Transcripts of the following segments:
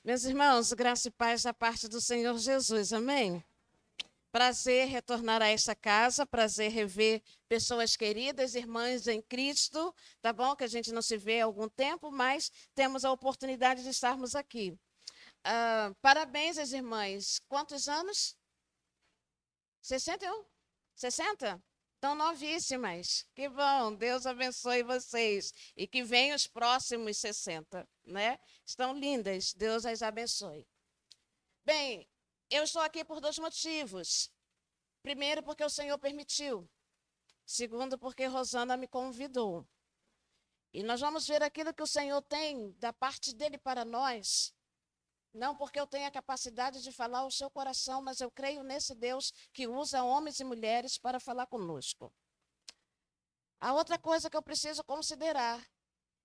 Meus irmãos, graça e paz da parte do Senhor Jesus, amém? Prazer retornar a esta casa, prazer rever pessoas queridas, irmãs em Cristo, tá bom? Que a gente não se vê há algum tempo, mas temos a oportunidade de estarmos aqui. Parabéns às irmãs. Quantos anos? 61? 60? Estão novíssimas. Que bom, Deus abençoe vocês. E que venham os próximos 60, né? Estão lindas, Deus as abençoe. Bem, eu estou aqui por dois motivos. Primeiro, porque o Senhor permitiu. Segundo, porque Rosana me convidou. E nós vamos ver aquilo que o Senhor tem da parte dele para nós. Não porque eu tenha a capacidade de falar o seu coração, mas eu creio nesse Deus que usa homens e mulheres para falar conosco. A outra coisa que eu preciso considerar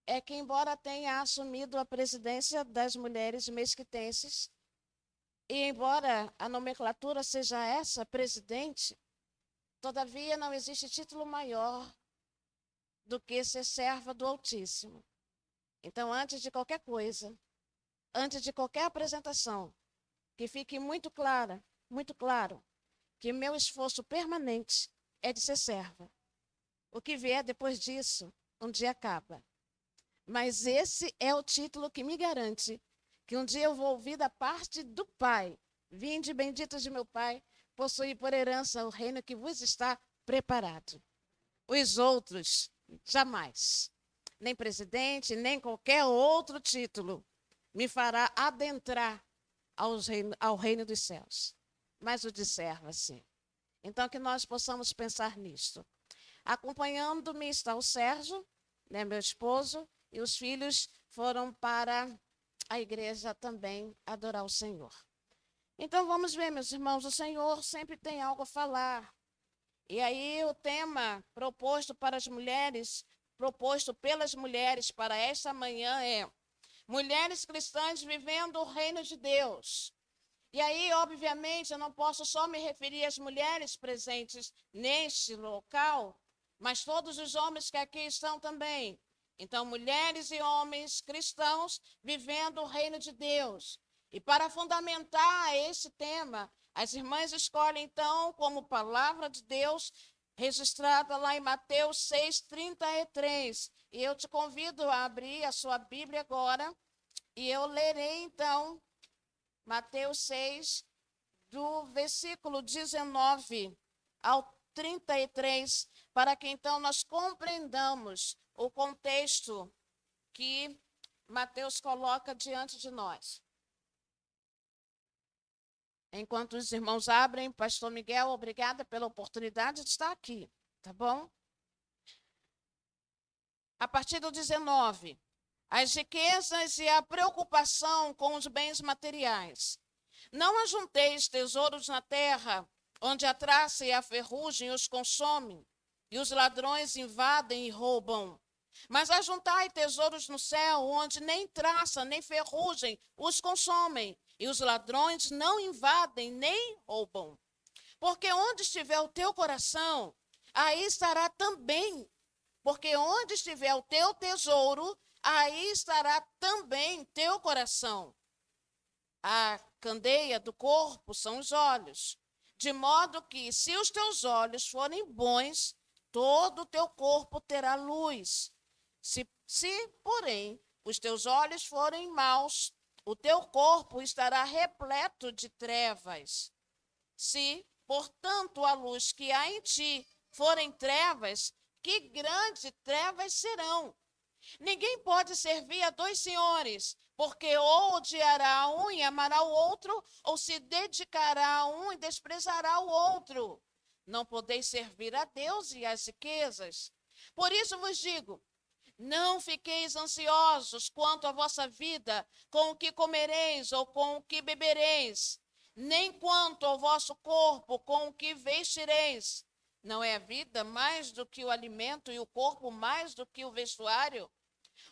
é que, embora tenha assumido a presidência das mulheres mesquitenses, e embora a nomenclatura seja essa, presidente, todavia não existe título maior do que ser serva do Altíssimo. Então, antes de qualquer coisa, antes de qualquer apresentação, que fique muito claro, que meu esforço permanente é de ser serva. O que vier depois disso, um dia acaba. Mas esse é o título que me garante que um dia eu vou ouvir da parte do Pai: vinde benditos de meu Pai, possuí por herança o reino que vos está preparado. Os outros, jamais. Nem presidente, nem qualquer outro título me fará adentrar ao reino dos céus. Mas o de serva, sim. Então, que nós possamos pensar nisto. Acompanhando-me está o Sérgio, né, meu esposo, e os filhos foram para a igreja também adorar o Senhor. Então, vamos ver, meus irmãos, o Senhor sempre tem algo a falar. E aí, o tema proposto para as mulheres, proposto pelas mulheres para esta manhã é mulheres cristãs vivendo o reino de Deus. E aí, obviamente, eu não posso só me referir às mulheres presentes neste local, mas todos os homens que aqui estão também. Então, mulheres e homens cristãos vivendo o reino de Deus. E para fundamentar esse tema, as irmãs escolhem, então, como palavra de Deus, registrada lá em Mateus 6:33. E eu te convido a abrir a sua Bíblia agora, e eu lerei, então, Mateus 6, do versículo 19 ao 33, para que então nós compreendamos o contexto que Mateus coloca diante de nós. Enquanto os irmãos abrem, pastor Miguel, obrigada pela oportunidade de estar aqui, tá bom? A partir do 19, as riquezas e a preocupação com os bens materiais. Não ajunteis tesouros na terra, onde a traça e a ferrugem os consomem, e os ladrões invadem e roubam. Mas ajuntai tesouros no céu, onde nem traça nem ferrugem os consomem, e os ladrões não invadem nem roubam. Porque onde estiver o teu coração, aí estará também. Porque onde estiver o teu tesouro, aí estará também teu coração. A candeia do corpo são os olhos, de modo que, se os teus olhos forem bons, todo o teu corpo terá luz. Se, porém, os teus olhos forem maus, o teu corpo estará repleto de trevas. Se, portanto, a luz que há em ti forem trevas, que grandes trevas serão. Ninguém pode servir a dois senhores, porque ou odiará um e amará o outro, ou se dedicará a um e desprezará o outro. Não podeis servir a Deus e às riquezas. Por isso vos digo, não fiqueis ansiosos quanto à vossa vida, com o que comereis ou com o que bebereis, nem quanto ao vosso corpo, com o que vestireis. Não é a vida mais do que o alimento e o corpo mais do que o vestuário?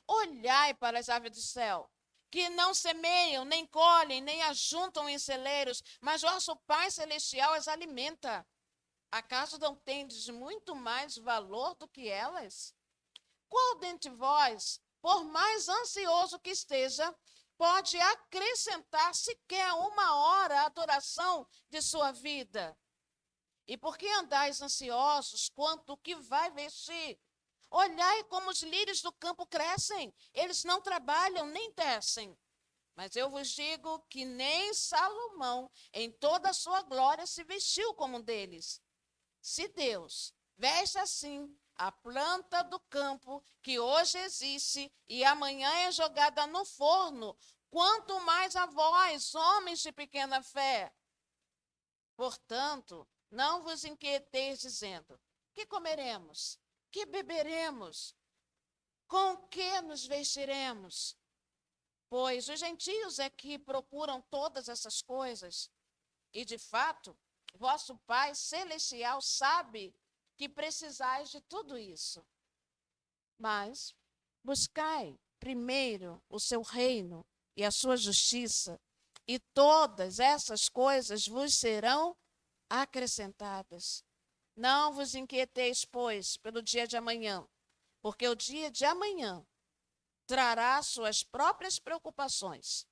Olhai para as aves do céu, que não semeiam, nem colhem, nem ajuntam em celeiros, mas vosso Pai Celestial as alimenta. Acaso não tendes muito mais valor do que elas? Qual dentre vós, por mais ansioso que esteja, pode acrescentar sequer uma hora à adoração de sua vida. E por que andais ansiosos quanto o que vai vestir? Olhai como os lírios do campo crescem, eles não trabalham nem tecem. Mas eu vos digo que nem Salomão, em toda a sua glória, se vestiu como um deles. Se Deus veste assim a planta do campo, que hoje existe e amanhã é jogada no forno, quanto mais a vós, homens de pequena fé. Portanto, não vos inquieteis dizendo: que comeremos? Que beberemos? Com que nos vestiremos? Pois os gentios é que procuram todas essas coisas. E, de fato, vosso Pai Celestial sabe que precisais de tudo isso. Mas buscai primeiro o seu reino e a sua justiça, e todas essas coisas vos serão acrescentadas. Não vos inquieteis, pois, pelo dia de amanhã, porque o dia de amanhã trará suas próprias preocupações.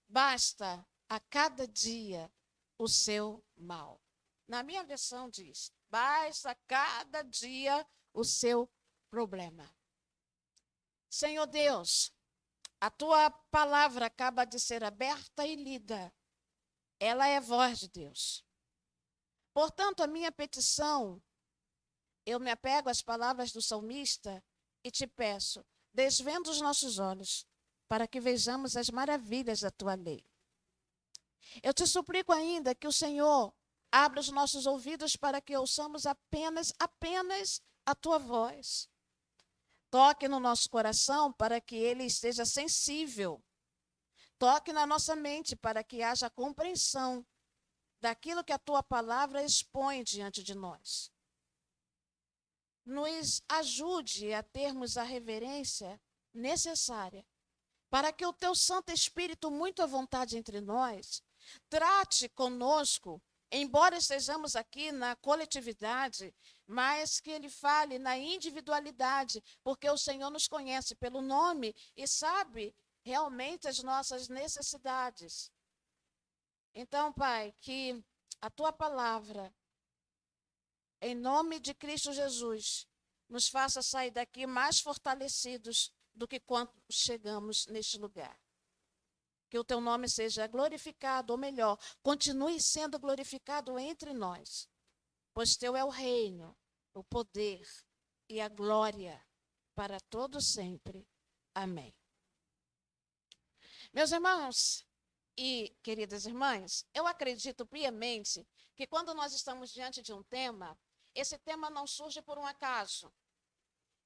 Basta a cada dia o seu mal. Na minha versão diz: basta a cada dia o seu problema. Senhor Deus, a tua palavra acaba de ser aberta e lida. Ela é voz de Deus. Portanto, a minha petição, eu me apego às palavras do salmista e te peço: desvenda os nossos olhos, para que vejamos as maravilhas da tua lei. Eu te suplico ainda que o Senhor abra os nossos ouvidos para que ouçamos apenas a tua voz. Toque no nosso coração para que ele esteja sensível. Toque na nossa mente para que haja compreensão daquilo que a tua palavra expõe diante de nós. Nos ajude a termos a reverência necessária para que o teu Santo Espírito, muito à vontade entre nós, trate conosco, embora estejamos aqui na coletividade, mas que ele fale na individualidade, porque o Senhor nos conhece pelo nome e sabe realmente as nossas necessidades. Então, Pai, que a tua palavra, em nome de Cristo Jesus, nos faça sair daqui mais fortalecidos do que quando chegamos neste lugar. Que o teu nome seja glorificado, ou melhor, continue sendo glorificado entre nós, pois teu é o reino, o poder e a glória para todo sempre. Amém. Meus irmãos e queridas irmãs, eu acredito piamente que quando nós estamos diante de um tema, esse tema não surge por um acaso.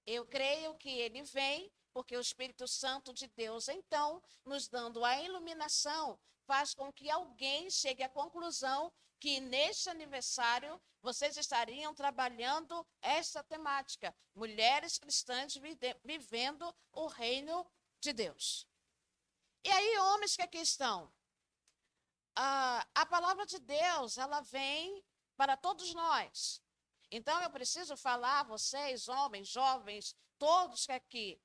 Eu creio que ele vem porque o Espírito Santo de Deus, então, nos dando a iluminação, faz com que alguém chegue à conclusão que neste aniversário vocês estariam trabalhando essa temática, mulheres cristãs vivendo o reino de Deus. E aí, homens que aqui estão, a palavra de Deus, ela vem para todos nós. Então, eu preciso falar a vocês, homens, jovens, todos que aqui,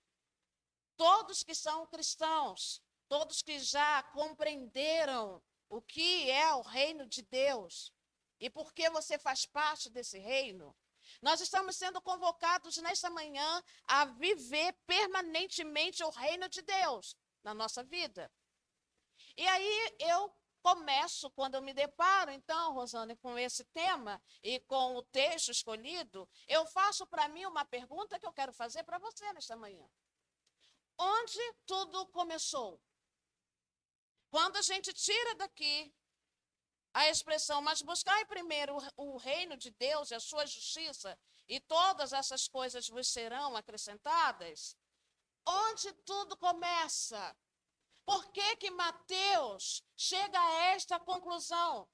todos que são cristãos, todos que já compreenderam o que é o reino de Deus e por que você faz parte desse reino, nós estamos sendo convocados nesta manhã a viver permanentemente o reino de Deus na nossa vida. E aí eu começo, quando eu me deparo, então, Rosane, com esse tema e com o texto escolhido, eu faço para mim uma pergunta que eu quero fazer para você nesta manhã. Onde tudo começou? Quando a gente tira daqui a expressão, mas buscai primeiro o reino de Deus e a sua justiça, e todas essas coisas vos serão acrescentadas, onde tudo começa? Por que que Mateus chega a esta conclusão?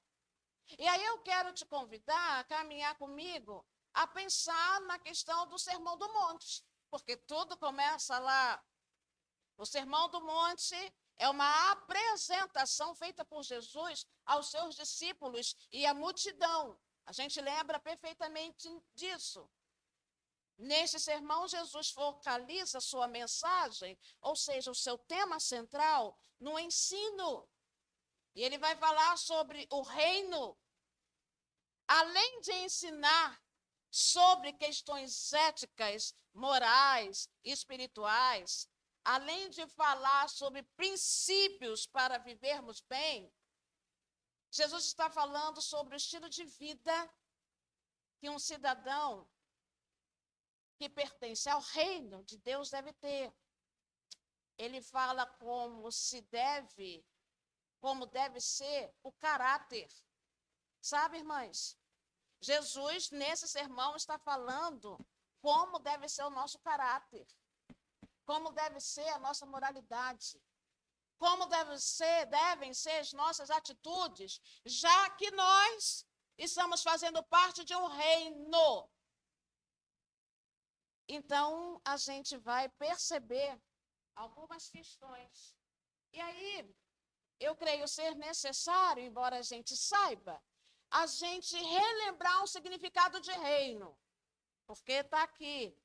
E aí eu quero te convidar a caminhar comigo, a pensar na questão do Sermão do Monte, porque tudo começa lá. O Sermão do Monte é uma apresentação feita por Jesus aos seus discípulos e à multidão. A gente lembra perfeitamente disso. Neste sermão, Jesus focaliza sua mensagem, ou seja, o seu tema central, no ensino. E ele vai falar sobre o reino. Além de ensinar sobre questões éticas, morais, espirituais, além de falar sobre princípios para vivermos bem, Jesus está falando sobre o estilo de vida que um cidadão que pertence ao reino de Deus deve ter. Ele fala como deve ser o caráter. Sabe, irmãs? Jesus, nesse sermão, está falando como deve ser o nosso caráter, como deve ser a nossa moralidade, como devem ser as nossas atitudes, já que nós estamos fazendo parte de um reino. Então, a gente vai perceber algumas questões. E aí, eu creio ser necessário, embora a gente saiba, a gente relembrar o significado de reino. Porque está aqui.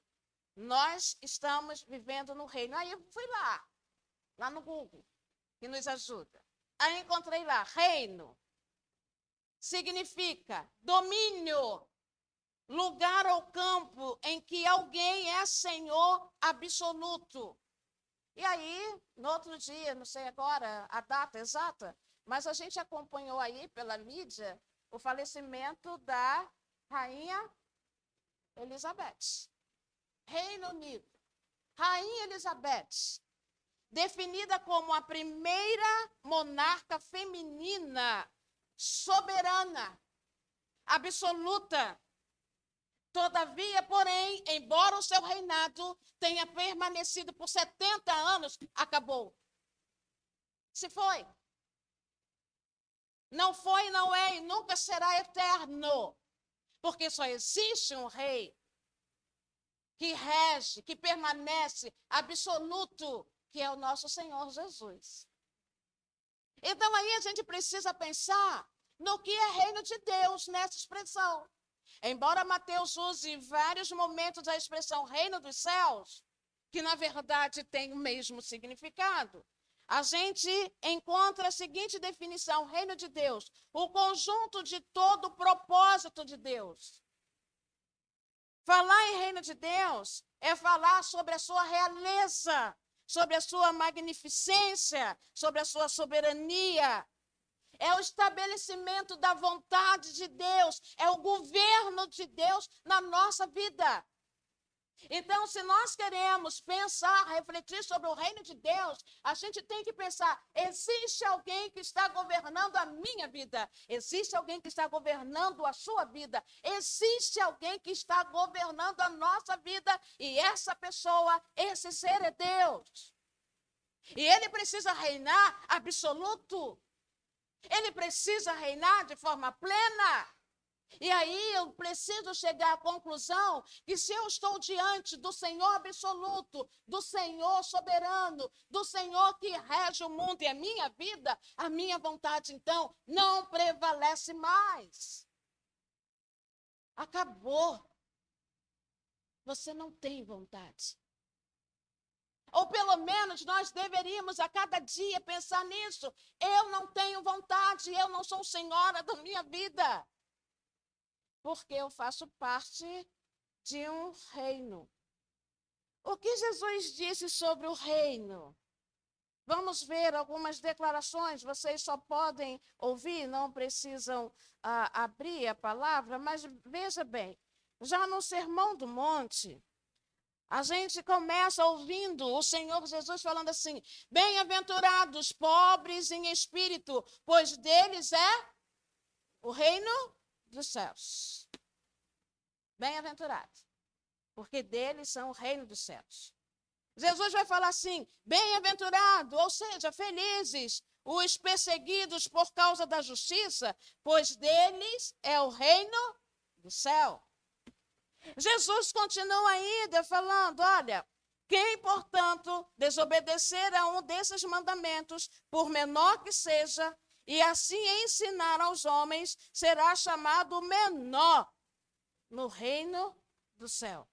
Nós estamos vivendo no reino. Aí eu fui lá no Google, que nos ajuda. Aí encontrei lá, reino significa domínio, lugar ou campo em que alguém é senhor absoluto. E aí, no outro dia, não sei agora a data exata, mas a gente acompanhou aí pela mídia o falecimento da rainha Elizabeth. Reino Unido. Rainha Elizabeth, definida como a primeira monarca feminina soberana, absoluta. Todavia, porém, embora o seu reinado tenha permanecido por 70 anos, acabou. Se foi. Não foi, não é e nunca será eterno. Porque só existe um rei que rege, que permanece absoluto, que é o nosso Senhor Jesus. Então aí a gente precisa pensar no que é reino de Deus nessa expressão. Embora Mateus use em vários momentos a expressão reino dos céus, que na verdade tem o mesmo significado, a gente encontra a seguinte definição: reino de Deus, o conjunto de todo o propósito de Deus. Falar em reino de Deus é falar sobre a sua realeza, sobre a sua magnificência, sobre a sua soberania. É o estabelecimento da vontade de Deus, é o governo de Deus na nossa vida. Então, se nós queremos pensar, refletir sobre o reino de Deus, a gente tem que pensar: existe alguém que está governando a minha vida, existe alguém que está governando a sua vida, existe alguém que está governando a nossa vida, e essa pessoa, esse ser é Deus. E ele precisa reinar absoluto. Ele precisa reinar de forma plena. E aí eu preciso chegar à conclusão que se eu estou diante do Senhor absoluto, do Senhor soberano, do Senhor que rege o mundo e a minha vida, a minha vontade então não prevalece mais. Acabou. Você não tem vontade. Ou pelo menos nós deveríamos a cada dia pensar nisso. Eu não tenho vontade, eu não sou senhora da minha vida. Porque eu faço parte de um reino. O que Jesus disse sobre o reino? Vamos ver algumas declarações, vocês só podem ouvir, não precisam abrir a palavra, mas veja bem, já no Sermão do Monte, a gente começa ouvindo o Senhor Jesus falando assim: bem-aventurados pobres em espírito, pois deles é o reino dos céus. Bem-aventurado, porque deles são o reino dos céus. Jesus vai falar assim: bem-aventurado, ou seja, felizes os perseguidos por causa da justiça, pois deles é o reino do céu. Jesus continua ainda falando: olha, quem, portanto, desobedecer a um desses mandamentos, por menor que seja, e assim ensinar aos homens, será chamado menor no reino do céu.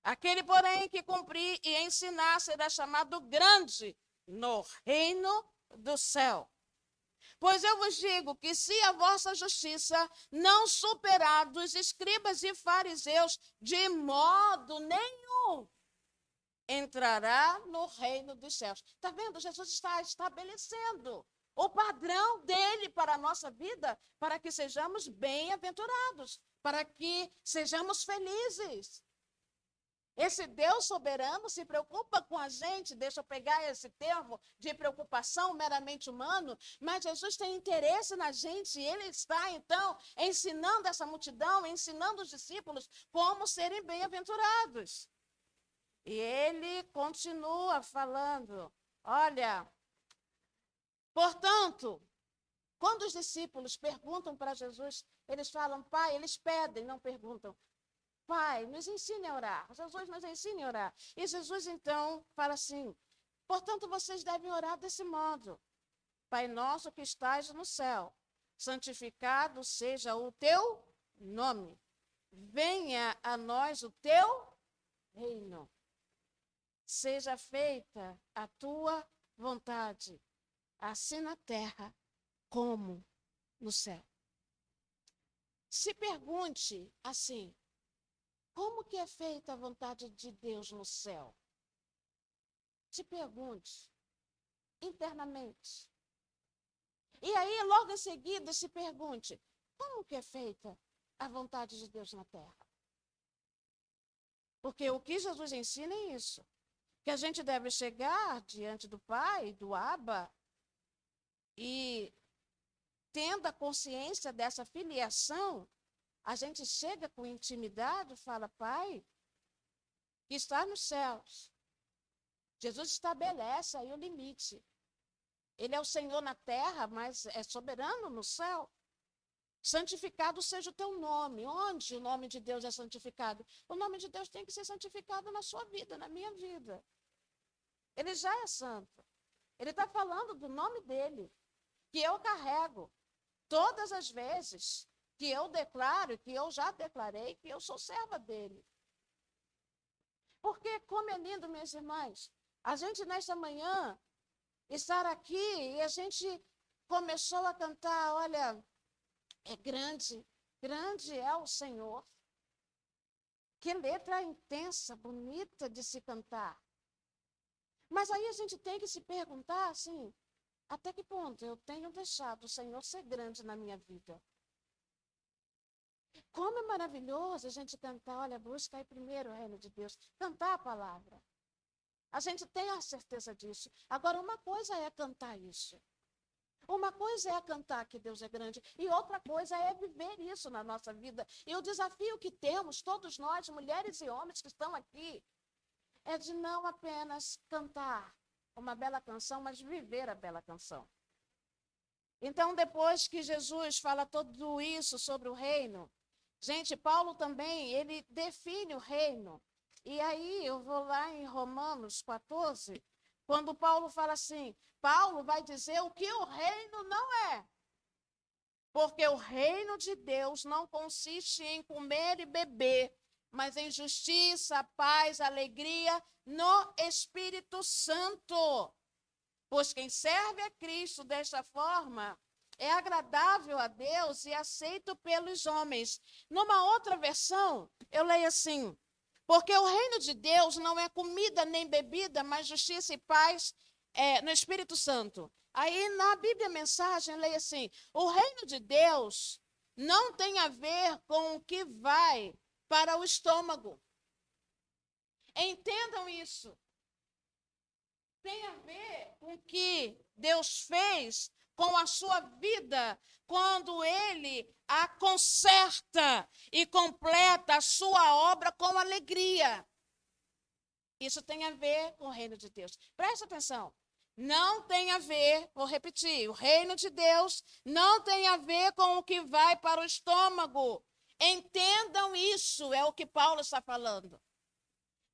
Aquele, porém, que cumprir e ensinar será chamado grande no reino do céu. Pois eu vos digo que se a vossa justiça não superar dos escribas e fariseus, de modo nenhum entrará no reino dos céus. Está vendo? Jesus está estabelecendo o padrão dele para a nossa vida, para que sejamos bem-aventurados, para que sejamos felizes. Esse Deus soberano se preocupa com a gente, deixa eu pegar esse termo de preocupação meramente humano, mas Jesus tem interesse na gente e ele está, então, ensinando essa multidão, ensinando os discípulos como serem bem-aventurados. E ele continua falando, olha, portanto, quando os discípulos perguntam para Jesus, eles falam, Pai, eles pedem, não perguntam. Pai, nos ensine a orar. Jesus nos ensine a orar. E Jesus, então, fala assim, portanto, vocês devem orar desse modo. Pai nosso que estás no céu, santificado seja o teu nome. Venha a nós o teu reino. Seja feita a tua vontade, assim na terra como no céu. Se pergunte assim, como que é feita a vontade de Deus no céu? Se pergunte internamente. E aí, logo em seguida, se pergunte, como que é feita a vontade de Deus na terra? Porque o que Jesus ensina é isso, que a gente deve chegar diante do Pai, do Abba, e tendo a consciência dessa filiação, a gente chega com intimidade e fala, Pai, que está nos céus. Jesus estabelece aí o limite. Ele é o Senhor na terra, mas é soberano no céu. Santificado seja o teu nome. Onde o nome de Deus é santificado? O nome de Deus tem que ser santificado na sua vida, na minha vida. Ele já é santo. Ele está falando do nome dele, que eu carrego todas as vezes que eu declaro, que eu já declarei, que eu sou serva dele. Porque como é lindo, minhas irmãs, a gente nesta manhã estar aqui e a gente começou a cantar, olha, é grande, grande é o Senhor. Que letra intensa, bonita de se cantar. Mas aí a gente tem que se perguntar assim, até que ponto eu tenho deixado o Senhor ser grande na minha vida? Como é maravilhoso a gente cantar, olha, busca aí primeiro o reino de Deus, cantar a palavra. A gente tem a certeza disso. Agora, uma coisa é cantar isso. Uma coisa é cantar que Deus é grande e outra coisa é viver isso na nossa vida. E o desafio que temos, todos nós, mulheres e homens que estão aqui, é de não apenas cantar uma bela canção, mas viver a bela canção. Então, depois que Jesus fala tudo isso sobre o reino, gente, Paulo também, ele define o reino. E aí eu vou lá em Romanos 14, quando Paulo fala assim, Paulo vai dizer o que o reino não é. Porque o reino de Deus não consiste em comer e beber, mas em justiça, paz, alegria no Espírito Santo. Pois quem serve a Cristo desta forma é agradável a Deus e aceito pelos homens. Numa outra versão, eu leio assim, porque o reino de Deus não é comida nem bebida, mas justiça e paz no Espírito Santo. Aí na Bíblia Mensagem, leia assim, o reino de Deus não tem a ver com o que vai para o estômago. Entendam isso. Tem a ver com o que Deus fez com a sua vida, quando ele a conserta e completa a sua obra com alegria. Isso tem a ver com o reino de Deus. Presta atenção. Não tem a ver, vou repetir, o reino de Deus não tem a ver com o que vai para o estômago. Entendam isso, é o que Paulo está falando.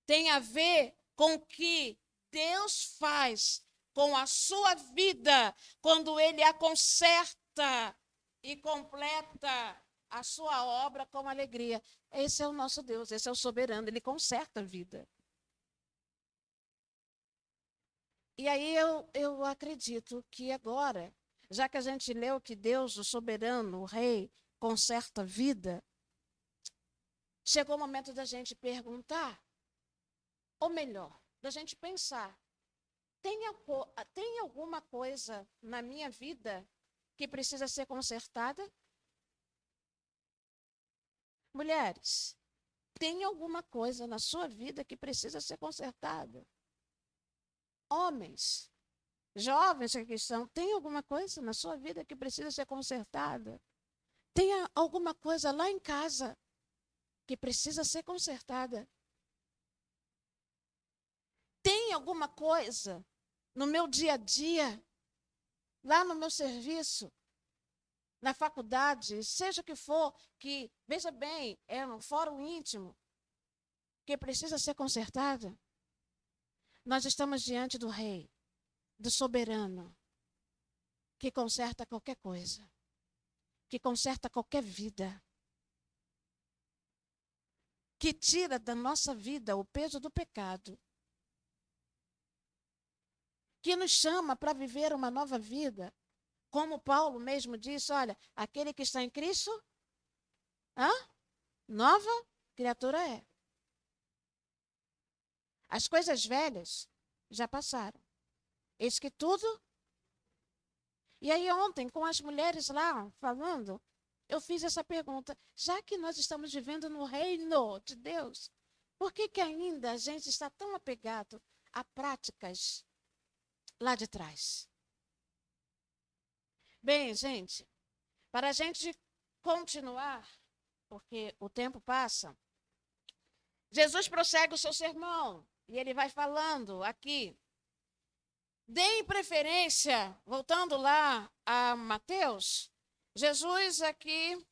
Tem a ver com o que Deus faz com a sua vida quando ele a conserta e completa a sua obra com alegria. Esse é o nosso Deus, esse é o soberano, ele conserta a vida. E aí eu acredito que agora, já que a gente leu que Deus, o soberano, o rei, conserta a vida, chegou o momento da gente perguntar, ou melhor, da gente pensar, tem alguma coisa na minha vida que precisa ser consertada? Mulheres, tem alguma coisa na sua vida que precisa ser consertada? Homens, jovens que aqui estão, tem alguma coisa na sua vida que precisa ser consertada? Tem alguma coisa lá em casa que precisa ser consertada? Tem alguma coisa no meu dia a dia, lá no meu serviço, na faculdade, seja o que for, que, veja bem, é um fórum íntimo, que precisa ser consertada? Nós estamos diante do Rei, do soberano, que conserta qualquer coisa, que conserta qualquer vida, que tira da nossa vida o peso do pecado, que nos chama para viver uma nova vida. Como Paulo mesmo disse, olha, aquele que está em Cristo, nova criatura é. As coisas velhas já passaram. Eis que tudo. E aí ontem, com as mulheres lá falando, eu fiz essa pergunta. Já que nós estamos vivendo no reino de Deus, por que ainda a gente está tão apegado a práticas lá de trás? Bem, gente, para a gente continuar, porque o tempo passa, Jesus prossegue o seu sermão e ele vai falando aqui. Deem preferência, voltando lá a Mateus, Jesus aqui,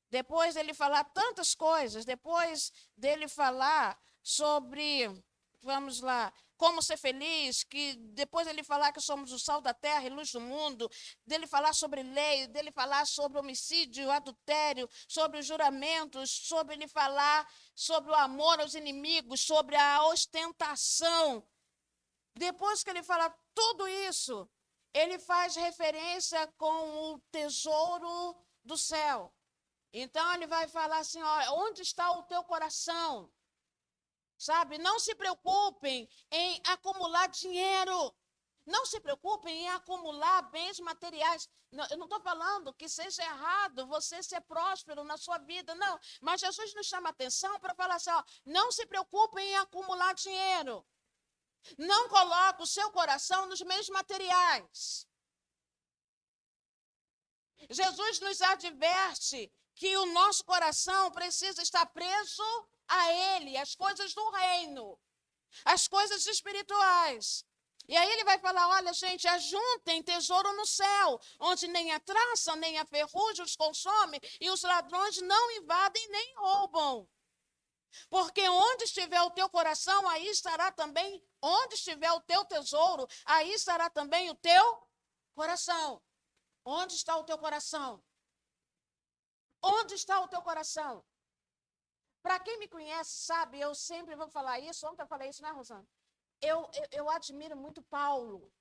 depois dele falar tantas coisas, depois dele falar sobre, vamos lá, como ser feliz, que depois dele falar que somos o sal da terra e luz do mundo, dele falar sobre lei, dele falar sobre homicídio, adultério, sobre os juramentos, sobre ele falar sobre o amor aos inimigos, sobre a ostentação. Depois que ele fala tudo isso, ele faz referência com o tesouro do céu. Então ele vai falar assim, ó, onde está o teu coração? Sabe? Não se preocupem em acumular dinheiro. Não se preocupem em acumular bens materiais. Não, eu não estou falando que seja errado você ser próspero na sua vida, não. Mas Jesus nos chama a atenção para falar assim, ó, não se preocupem em acumular dinheiro. Não coloque o seu coração nos meios materiais. Jesus nos adverte que o nosso coração precisa estar preso a Ele, as coisas do reino, as coisas espirituais. E aí ele vai falar, olha, gente, ajuntem tesouro no céu, onde nem a traça, nem a ferrugem os consome, e os ladrões não invadem nem roubam. Porque onde estiver o teu coração, aí estará também, onde estiver o teu tesouro, aí estará também o teu coração. Onde está o teu coração? Onde está o teu coração? Para quem me conhece, sabe, eu sempre vou falar isso. Ontem eu falei isso, né, Rosana? Eu admiro muito Paulo.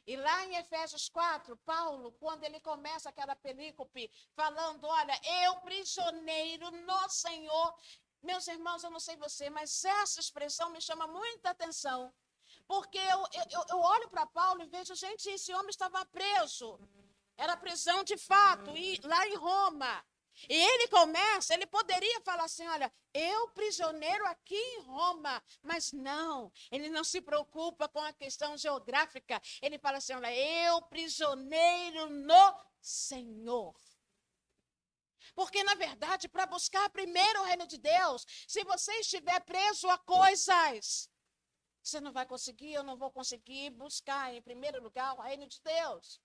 E lá em Efésios 4, Paulo, quando ele começa aquela perícope, falando, olha, eu prisioneiro no Senhor. Meus irmãos, eu não sei você, mas essa expressão me chama muita atenção. Porque eu olho para Paulo e vejo, gente, esse homem estava preso. Era prisão de fato, e lá em Roma. E ele começa, ele poderia falar assim, olha, eu prisioneiro aqui em Roma, mas não, ele não se preocupa com a questão geográfica, ele fala assim, olha, eu prisioneiro no Senhor. Porque, na verdade, para buscar primeiro o reino de Deus, se você estiver preso a coisas, você não vai conseguir, eu não vou conseguir buscar em primeiro lugar o reino de Deus.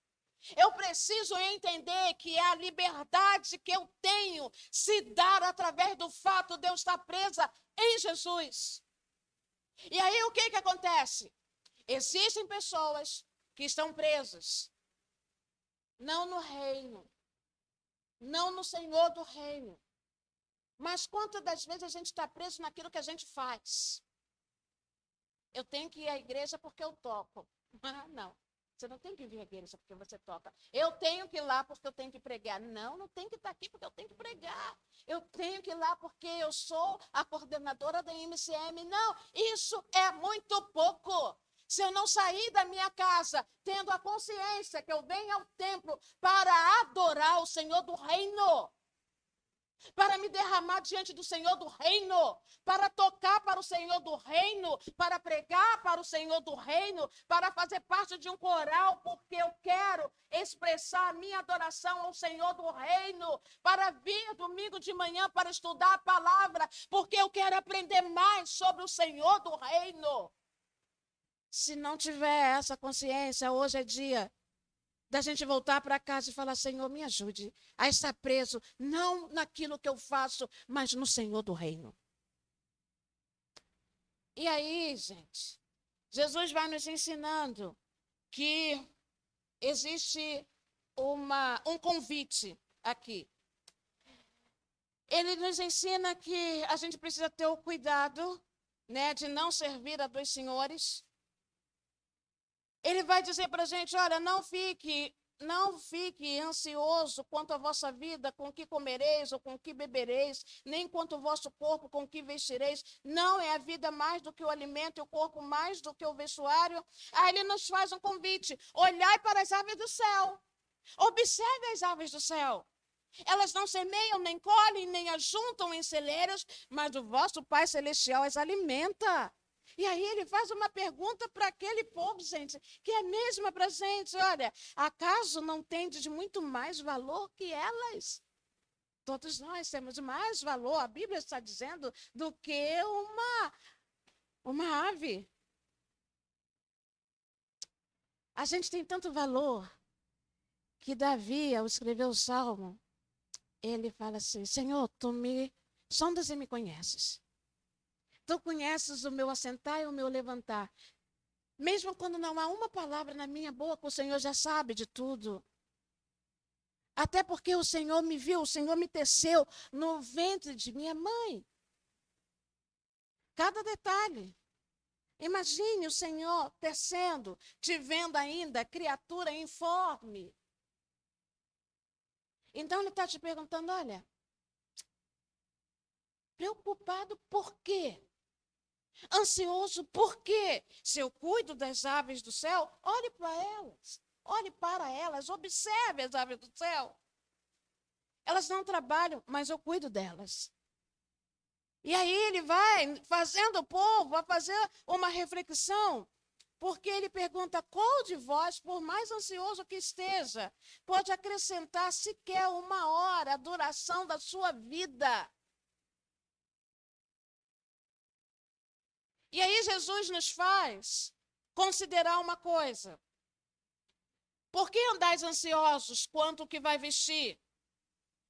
Eu preciso entender que a liberdade que eu tenho se dá através do fato de eu estar presa em Jesus. E aí o que acontece? Existem pessoas que estão presas, não no reino, não no Senhor do reino, Mas quantas das vezes a gente está preso naquilo que a gente faz? Eu tenho que ir à igreja porque eu toco. Ah, não. Você não tem que vir à igreja porque você toca. Eu tenho que ir lá porque eu tenho que pregar. Não, não tenho que estar aqui porque eu tenho que pregar. Eu tenho que ir lá porque eu sou a coordenadora da MCM. Não, isso é muito pouco. Se eu não sair da minha casa tendo a consciência que eu venho ao templo para adorar o Senhor do reino, para me derramar diante do Senhor do reino, para tocar para o Senhor do reino, para pregar para o Senhor do reino, para fazer parte de um coral, porque eu quero expressar a minha adoração ao Senhor do reino, para vir domingo de manhã para estudar a palavra, porque eu quero aprender mais sobre o Senhor do reino. Se não tiver essa consciência, hoje é dia da gente voltar para casa e falar, Senhor, me ajude a estar preso, não naquilo que eu faço, mas no Senhor do reino. E aí, gente, Jesus vai nos ensinando que existe um convite aqui. Ele nos ensina que a gente precisa ter o cuidado, né, de não servir a dois senhores. Ele vai dizer para a gente, olha, não fique ansioso quanto à vossa vida, com o que comereis ou com o que bebereis, nem quanto ao vosso corpo, com o que vestireis. Não é a vida mais do que o alimento e o corpo mais do que o vestuário. Aí ele nos faz um convite, olhai para as aves do céu. Observe as aves do céu. Elas não semeiam, nem colhem, nem ajuntam em celeiros, mas o vosso Pai Celestial as alimenta. E aí ele faz uma pergunta para aquele povo, gente, que é a mesma para a gente. Olha, acaso não tendes de muito mais valor que elas? Todos nós temos mais valor, a Bíblia está dizendo, do que uma ave. A gente tem tanto valor que Davi, ao escrever o Salmo, ele fala assim, Senhor, tu me sondas e me conheces. Tu conheces o meu assentar e o meu levantar. Mesmo quando não há uma palavra na minha boca, o Senhor já sabe de tudo. Até porque o Senhor me viu, o Senhor me teceu no ventre de minha mãe. Cada detalhe. Imagine o Senhor tecendo, te vendo ainda, criatura informe. Então ele está te perguntando, olha, preocupado por quê? Ansioso por quê? Se eu cuido das aves do céu, olhe para elas, observe as aves do céu. Elas não trabalham, mas eu cuido delas. E aí ele vai fazendo o povo a fazer uma reflexão, porque ele pergunta, qual de vós, por mais ansioso que esteja, pode acrescentar sequer uma hora a duração da sua vida? E aí Jesus nos faz considerar uma coisa. Por que andais ansiosos quanto o que vai vestir?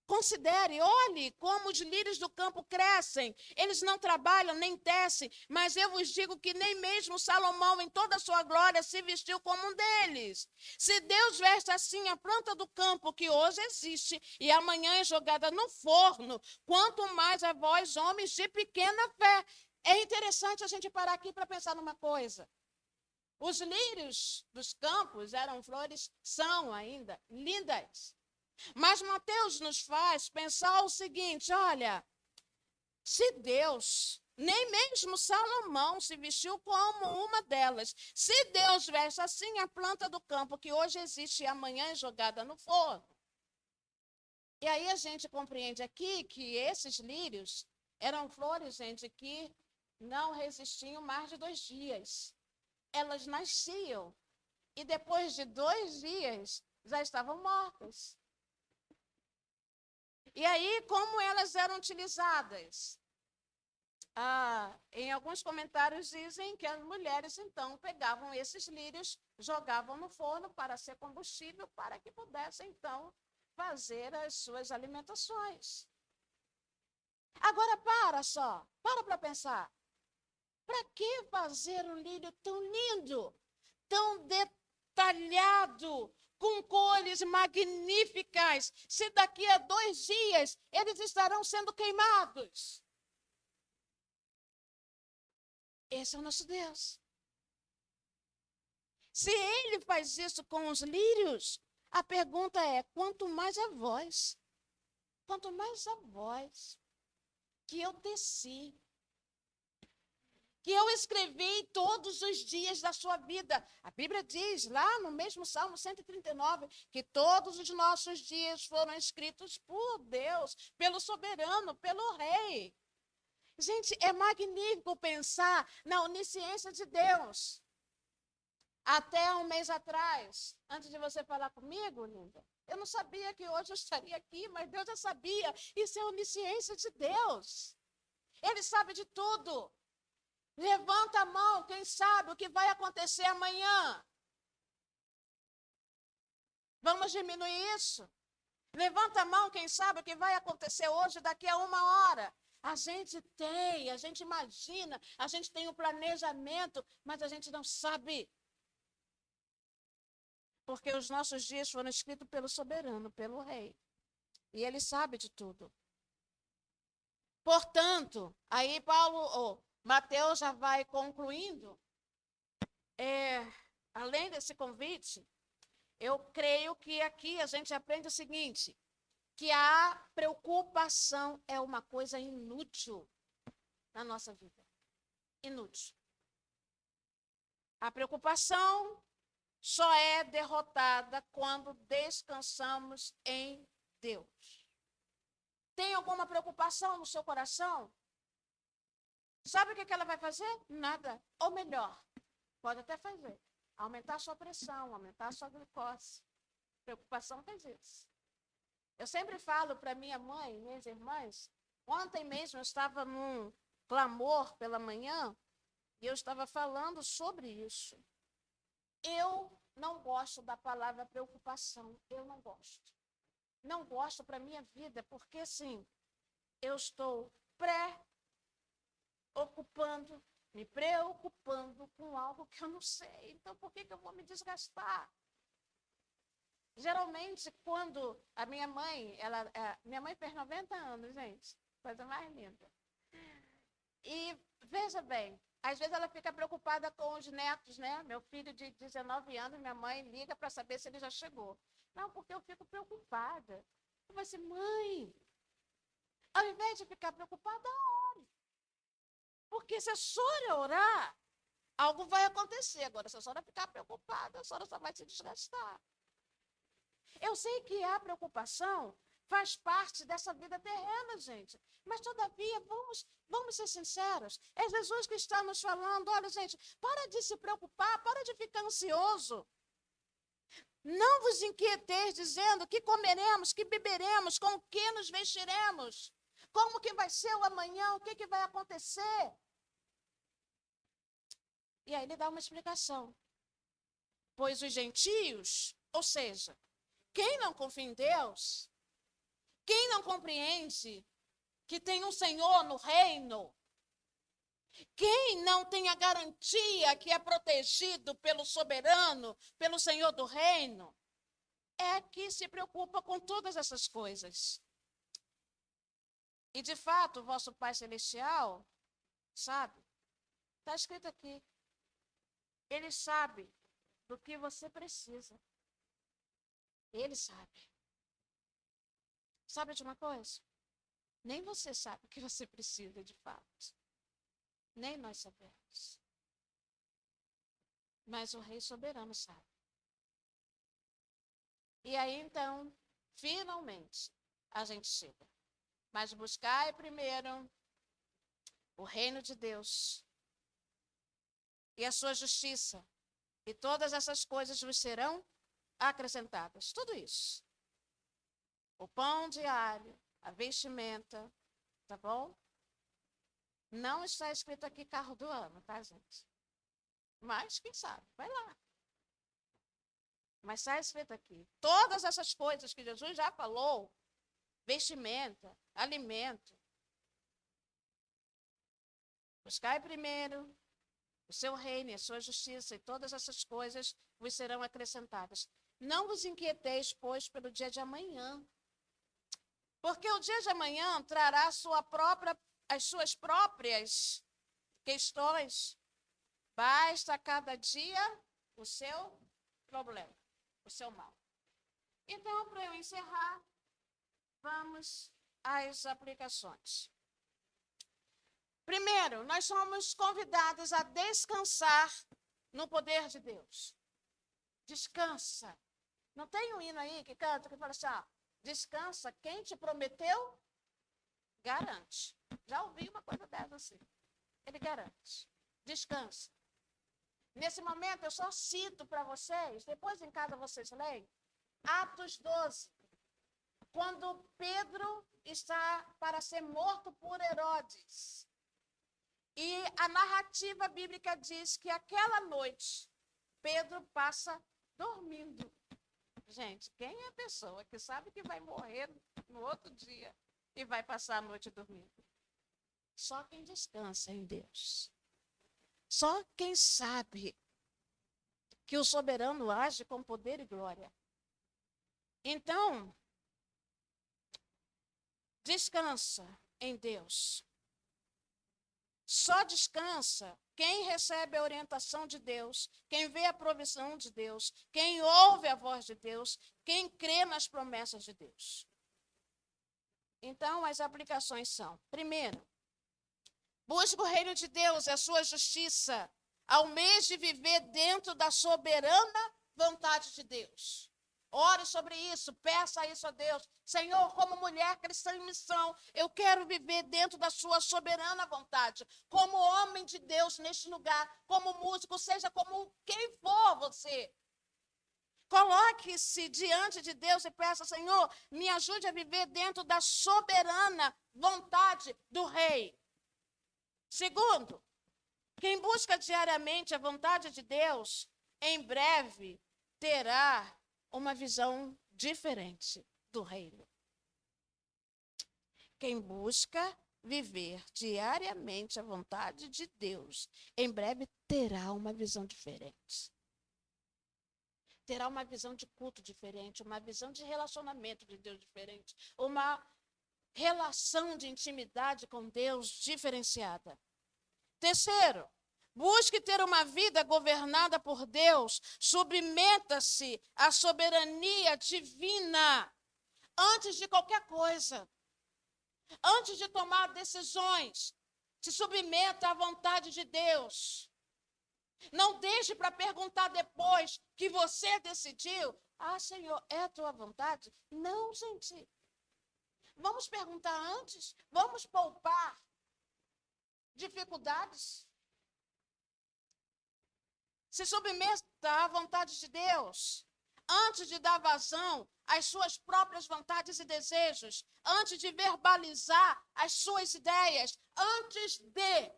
Considere, olhe como os lírios do campo crescem. Eles não trabalham nem tecem, mas eu vos digo que nem mesmo Salomão, em toda a sua glória, se vestiu como um deles. Se Deus veste assim a planta do campo, que hoje existe e amanhã é jogada no forno, quanto mais a vós, homens de pequena fé. É interessante a gente parar aqui para pensar numa coisa. Os lírios dos campos eram flores, são ainda lindas. Mas Mateus nos faz pensar o seguinte, olha, se Deus, nem mesmo Salomão se vestiu como uma delas, se Deus veste assim a planta do campo, que hoje existe e amanhã é jogada no forno. E aí a gente compreende aqui que esses lírios eram flores, gente, que não resistiam mais de 2 dias. Elas nasciam e depois de 2 dias já estavam mortas. E aí, como elas eram utilizadas? Em alguns comentários dizem que as mulheres, então, pegavam esses lírios, jogavam no forno para ser combustível, para que pudessem, então, fazer as suas alimentações. Agora, para pensar. Para que fazer um lírio tão lindo, tão detalhado, com cores magníficas, se daqui a 2 dias eles estarão sendo queimados. Esse é o nosso Deus. Se ele faz isso com os lírios, a pergunta é: quanto mais a vós que eu teci, que eu escrevi todos os dias da sua vida. A Bíblia diz lá no mesmo Salmo 139 que todos os nossos dias foram escritos por Deus, pelo soberano, pelo rei. Gente, é magnífico pensar na onisciência de Deus. Até um mês atrás, antes de você falar comigo, linda, eu não sabia que hoje eu estaria aqui, mas Deus já sabia. Isso é a onisciência de Deus. Ele sabe de tudo. Levanta a mão, quem sabe o que vai acontecer amanhã. Vamos diminuir isso? Levanta a mão, quem sabe o que vai acontecer hoje, daqui a 1 hora. A gente imagina, a gente tem um planejamento, mas a gente não sabe. Porque os nossos dias foram escritos pelo soberano, pelo rei. E ele sabe de tudo. Portanto, aí Mateus já vai concluindo. Além desse convite, eu creio que aqui a gente aprende o seguinte, que a preocupação é uma coisa inútil na nossa vida. Inútil. A preocupação só é derrotada quando descansamos em Deus. Tem alguma preocupação no seu coração? Sabe o que ela vai fazer? Nada. Ou melhor, pode até fazer. Aumentar a sua pressão, aumentar a sua glicose. Preocupação faz isso. Eu sempre falo para minha mãe, minhas irmãs, ontem mesmo eu estava num clamor pela manhã e eu estava falando sobre isso. Eu não gosto da palavra preocupação, eu não gosto. Não gosto para a minha vida, porque assim, eu estou me preocupando com algo que eu não sei. Então, por que eu vou me desgastar? Geralmente, quando a minha mãe, minha mãe fez 90 anos, gente, coisa mais linda. E veja bem, às vezes ela fica preocupada com os netos, né? Meu filho de 19 anos, minha mãe liga para saber se ele já chegou. Não, porque eu fico preocupada. Eu vou assim, mãe, ao invés de ficar preocupada, ore. Porque se a senhora orar, algo vai acontecer. Agora, se a senhora ficar preocupada, a senhora só vai se desgastar. Eu sei que a preocupação faz parte dessa vida terrena, gente. Mas, todavia, vamos ser sinceros. É Jesus que está nos falando. Olha, gente, para de se preocupar, para de ficar ansioso. Não vos inquieteis dizendo que comeremos, que beberemos, com o que nos vestiremos. Como que vai ser o amanhã, o que vai acontecer? E aí ele dá uma explicação. Pois os gentios, ou seja, quem não confia em Deus, quem não compreende que tem um Senhor no reino, quem não tem a garantia que é protegido pelo soberano, pelo Senhor do reino, é que se preocupa com todas essas coisas. E, de fato, o vosso Pai Celestial, sabe? Está escrito aqui. Ele sabe do que você precisa. Ele sabe. Sabe de uma coisa? Nem você sabe o que você precisa de fato. Nem nós sabemos. Mas o Rei Soberano sabe. E aí, então, finalmente, a gente chega. Mas buscai primeiro o reino de Deus e a sua justiça, e todas essas coisas vos serão acrescentadas. Tudo isso. O pão diário, a vestimenta, tá bom? Não está escrito aqui carro do ano, tá, gente? Mas, quem sabe, vai lá. Mas está escrito aqui. Todas essas coisas que Jesus já falou, vestimenta, alimento. Buscai primeiro o seu reino e a sua justiça, e todas essas coisas vos serão acrescentadas. Não vos inquieteis, pois, pelo dia de amanhã, porque o dia de amanhã trará as suas próprias questões. Basta a cada dia o seu problema, o seu mal. Então, para eu encerrar, vamos às aplicações. Primeiro, nós somos convidados a descansar no poder de Deus. Descansa. Não tem um hino aí que canta, que fala assim, descansa, quem te prometeu, garante. Já ouvi uma coisa dessa assim. Ele garante. Descansa. Nesse momento, eu só cito para vocês, depois em casa vocês leem, Atos 12, quando Pedro está para ser morto por Herodes. E a narrativa bíblica diz que aquela noite, Pedro passa dormindo. Gente, quem é a pessoa que sabe que vai morrer no outro dia e vai passar a noite dormindo? Só quem descansa em Deus. Só quem sabe que o soberano age com poder e glória. Então, descansa em Deus. Só descansa quem recebe a orientação de Deus, quem vê a provisão de Deus, quem ouve a voz de Deus, quem crê nas promessas de Deus. Então, as aplicações são: primeiro, busca o reino de Deus e a sua justiça, almeje viver dentro da soberana vontade de Deus. Ore sobre isso, peça isso a Deus. Senhor, como mulher cristã em missão, eu quero viver dentro da sua soberana vontade. Como homem de Deus neste lugar, como músico, seja como quem for você. Coloque-se diante de Deus e peça, Senhor, me ajude a viver dentro da soberana vontade do Rei. Segundo, quem busca diariamente a vontade de Deus, em breve terá uma visão diferente do reino. Quem busca viver diariamente a vontade de Deus, em breve terá uma visão diferente. Terá uma visão de culto diferente, uma visão de relacionamento de Deus diferente, uma relação de intimidade com Deus diferenciada. Terceiro, busque ter uma vida governada por Deus, submeta-se à soberania divina antes de qualquer coisa. Antes de tomar decisões, se submeta à vontade de Deus. Não deixe para perguntar depois que você decidiu. Senhor, é a tua vontade? Não, gente. Vamos perguntar antes? Vamos poupar dificuldades? Se submeta à vontade de Deus, antes de dar vazão às suas próprias vontades e desejos, antes de verbalizar as suas ideias, antes de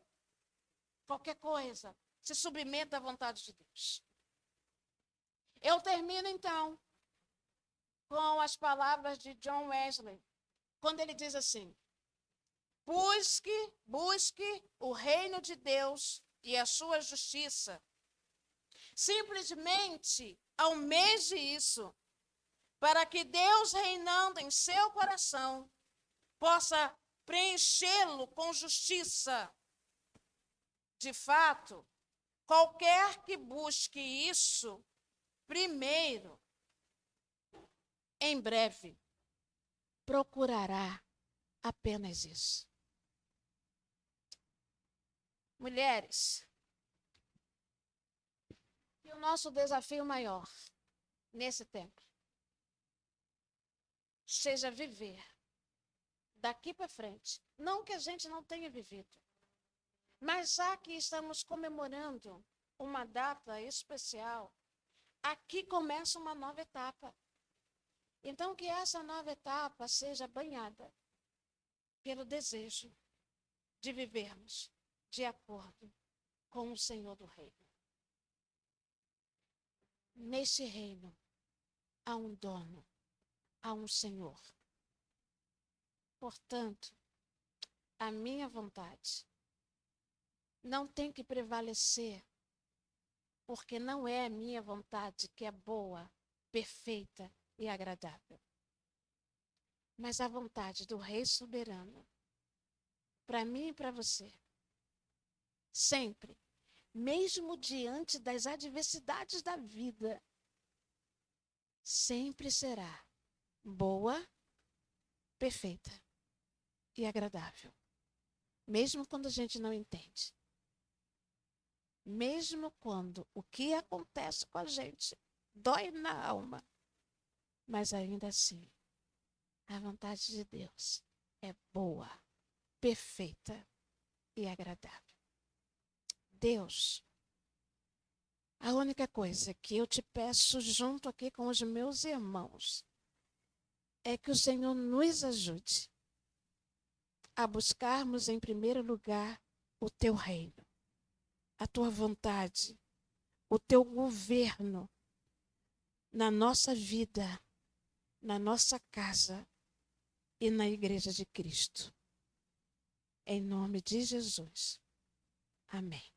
qualquer coisa, se submeta à vontade de Deus. Eu termino, então, com as palavras de John Wesley, quando ele diz assim: busque o reino de Deus e a sua justiça. Simplesmente almeje isso, para que Deus, reinando em seu coração, possa preenchê-lo com justiça. De fato, qualquer que busque isso primeiro, em breve, procurará apenas isso. Mulheres, e o nosso desafio maior nesse tempo seja viver daqui para frente, não que a gente não tenha vivido, mas já que estamos comemorando uma data especial, aqui começa uma nova etapa. Então, que essa nova etapa seja banhada pelo desejo de vivermos de acordo com o Senhor do Reino. Neste reino, há um dono, há um Senhor. Portanto, a minha vontade não tem que prevalecer, porque não é a minha vontade que é boa, perfeita e agradável. Mas a vontade do Rei soberano, para mim e para você, sempre, mesmo diante das adversidades da vida, sempre será boa, perfeita e agradável. Mesmo quando a gente não entende. Mesmo quando o que acontece com a gente dói na alma. Mas ainda assim, a vontade de Deus é boa, perfeita e agradável. Deus, a única coisa que eu te peço junto aqui com os meus irmãos é que o Senhor nos ajude a buscarmos em primeiro lugar o teu reino, a tua vontade, o teu governo na nossa vida, na nossa casa e na Igreja de Cristo. Em nome de Jesus. Amém.